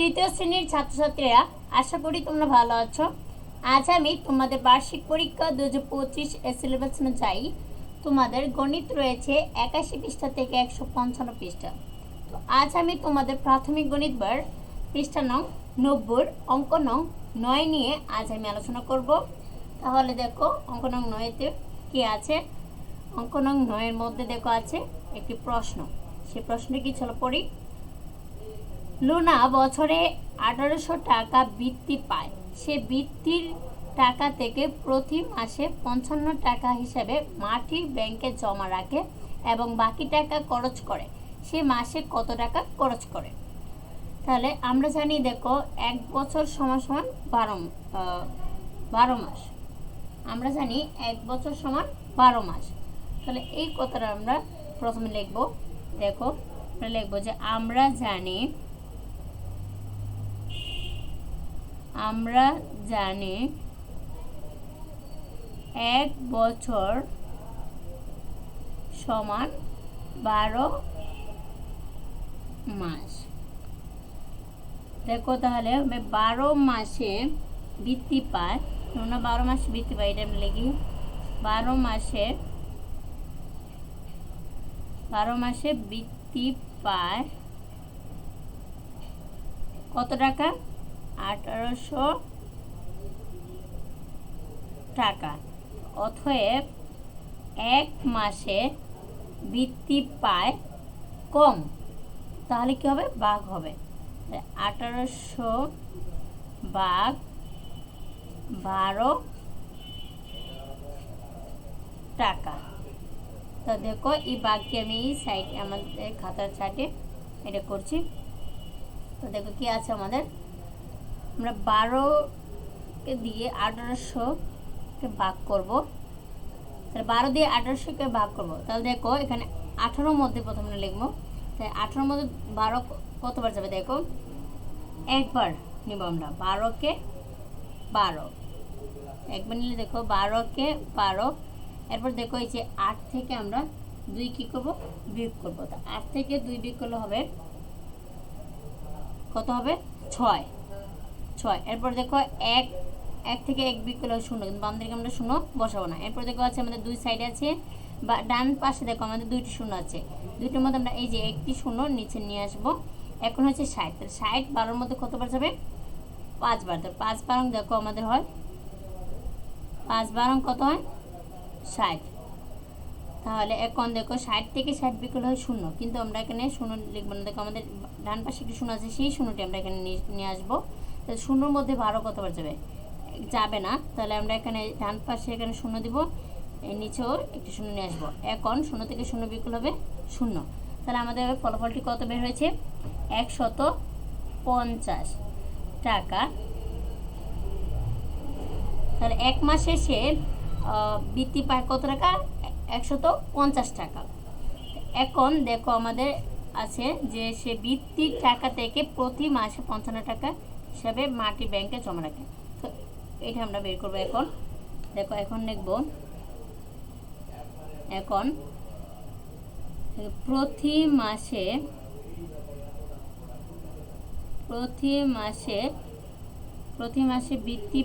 তৃতীয় শ্রেণীর ছাত্রছাত্রীরা, আশা করি তোমরা ভালো আছো। আজ আমি তোমাদের বার্ষিক পরীক্ষা 2025 এর সিলেবাস অনুযায়ী তোমাদের গণিত রয়েছে 81 পৃষ্ঠা থেকে 155 পৃষ্ঠা। তো আজ আমি তোমাদের প্রাথমিক গণিত বার পৃষ্ঠা নং 90 অঙ্ক নং 9 নিয়ে আজ আমি আলোচনা করব। তাহলে দেখো অঙ্ক নং 9-তে কি আছে। অঙ্ক নং 9-এর মধ্যে দেখো আছে একটি প্রশ্ন। সেই প্রশ্নটি কি চলো পড়ি। লুনা বছরে 1800 টাকা বৃত্তি পায়। সে বৃত্তির টাকা থেকে প্রতি মাসে 55 টাকা হিসাবে মাটির ব্যাংকে জমা রাখে এবং বাকি টাকা খরচ করে। সে মাসে কত টাকা খরচ করে? তাহলে আমরা জানি দেখো 1 বছর সমান সমান 12 মাস। আমরা জানি 1 বছর সমান 12 মাস। তাহলে এই কথাটা আমরা প্রথমে লিখব। দেখো আমরা লিখব যে আমরা জানি 1 বছর সমান 12 মাস। দেখো তাহলে 12 মাসে বৃত্তি পায়। তোমরা 12 মাসে বৃত্তি পায়, এটা আমি লিখি। 12 মাসে বৃত্তি পায় কত টাকা? 1800 টাকা। অতএব 1 মাসে বৃত্তি পায় কম, তাহলে কি হবে? ভাগ হবে। 1800 ভাগ 12 টাকা। তো দেখো এই বাঘকে আমি এই সাইডে আমাদের খাতার চার্টে এটা করছি। তো দেখো কি আছে আমাদের। আমরা 12কে দিয়ে 1800কে ভাগ করব। তাহলে 12 দিয়ে 1800কে ভাগ করব। তাহলে দেখো এখানে 18 মধ্যে প্রথমে লিখবো। তাই 18 মধ্যে 12 কতবার যাবে? দেখো একবার নিব আমরা। 12কে 12 একবার নিলে দেখো 12কে 12। এরপর দেখো এই যে 8 থেকে আমরা 2 কি করব? বিয়োগ করব। তো 8 থেকে 2 বিয়োগ করলে হবে কত হবে? 6। এরপর দেখো 1 থেকে 1 বিয়োগ করলে 0, কিন্তু বাম দিকে আমরা 0 বসাবো না। এরপর দেখো আছে আমাদের 2 সাইডে আছে বা ডান পাশে দেখো আমাদের 2টি 0 আছে। 2টির মধ্যে আমরা এই যে একটি 0 নিচে নিয়ে আসবো। এখন হচ্ছে 60। তাহলে 60 12-র মধ্যে কতবার যাবে? 5 বার। তো 5 12 দেখো আমাদের হয় 5 12 কত হয়? 60। তাহলে এখন দেখো 60 থেকে 60 বিয়োগ করলে হয় 0, কিন্তু আমরা এখানে 0 লিখবো না। দেখো আমাদের ডান পাশে একটি 0 আছে, সেই 0টি আমরা এখানে নিয়ে আসবো। তাহলে 0-র মধ্যে 12 কতবার যাবে? যাবে না। তাহলে আমরা এখানে ডান পাশে এখানে 0 দিব, এই নিচেও একটি 0 নিয়ে আসবো। এখন 0 থেকে 0 বিয়োগ করলে হবে 0। তাহলে আমাদের ফলাফলটি কত বের হয়েছে? 150 টাকা। তাহলে 1 মাসে সে বৃত্তি পায় কত টাকা? 150 টাকা। এখন দেখো আমাদের আছে যে সে বৃত্তির টাকা থেকে প্রতি মাসে 55 টাকা হিসাবে মাটি ব্যাংকে জমা রাখে। তো এটা আমরা বের করবো। এখন দেখো এখন লিখব, এখন প্রতি মাসে বৃত্তি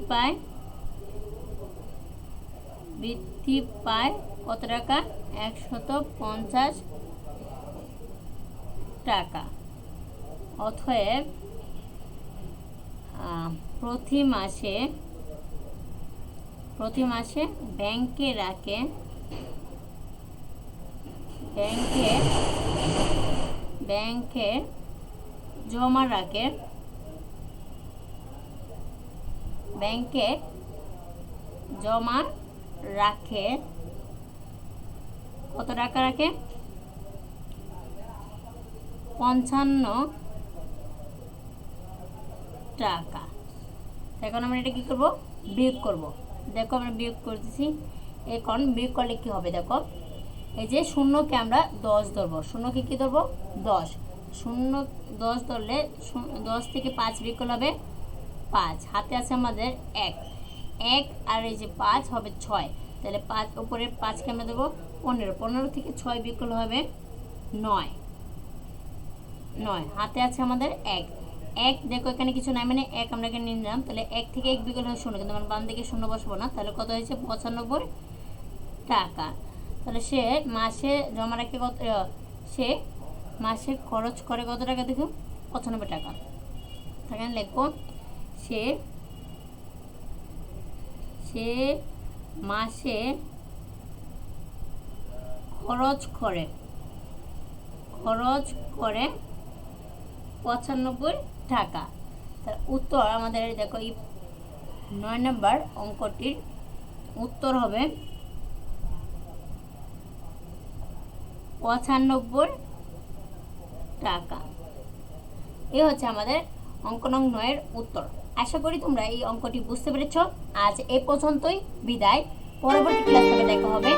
পায় কত টাকা? 150 টাকা। অতএব প্রতি মাসে ব্যাংকে জমা রাখে কত টাকা রাখে? 55 টাকা। এখন আমরা এটা কি করব? বিয়োগ করব। দেখো আমরা বিয়োগ করতেছি। এখন বিয়োগ করলে কি হবে? দেখো এই যে 0কে আমরা 10 ধরবো। 0কে কি ধরবো? 10। 10 ধরলে 10 থেকে 5 বিয়োগ করলে হবে 5। হাতে আছে আমাদের 1 আর এই যে 5 হবে 6। তাহলে 5 উপরে 5কে আমরা দেবো 15। 15 থেকে 6 বিয়োগ করলে হবে 9। হাতে আছে আমাদের 1 এক দেখো এখানে কিছু নাই, মানে এক আমরা এখানে নিয়ে নিলাম, তাহলে এক থেকে এক বিকল্প হয় শূন্য, কিন্তু আমরা বাম দিকে শূন্য বসবো না। তাহলে কত হয়েছে 95 টাকা। তাহলে সে মাসে জমা রাখে কত, সে মাসে খরচ করে কত টাকা দেখো 95 টাকা। এখানে লিখবো সে সে মাসে খরচ করে 95 টাকা। তার উত্তর আমাদের দেখো এই 9 নম্বর অঙ্কটির উত্তর হবে 95 টাকা। এই হচ্ছে আমাদের অঙ্ক নং 9 এর উত্তর। আশা করি তোমরা এই অঙ্কটি বুঝতে পেরেছ। আজ এই পর্যন্তই, বিদায়। পরবর্তী ক্লাসে দেখা হবে।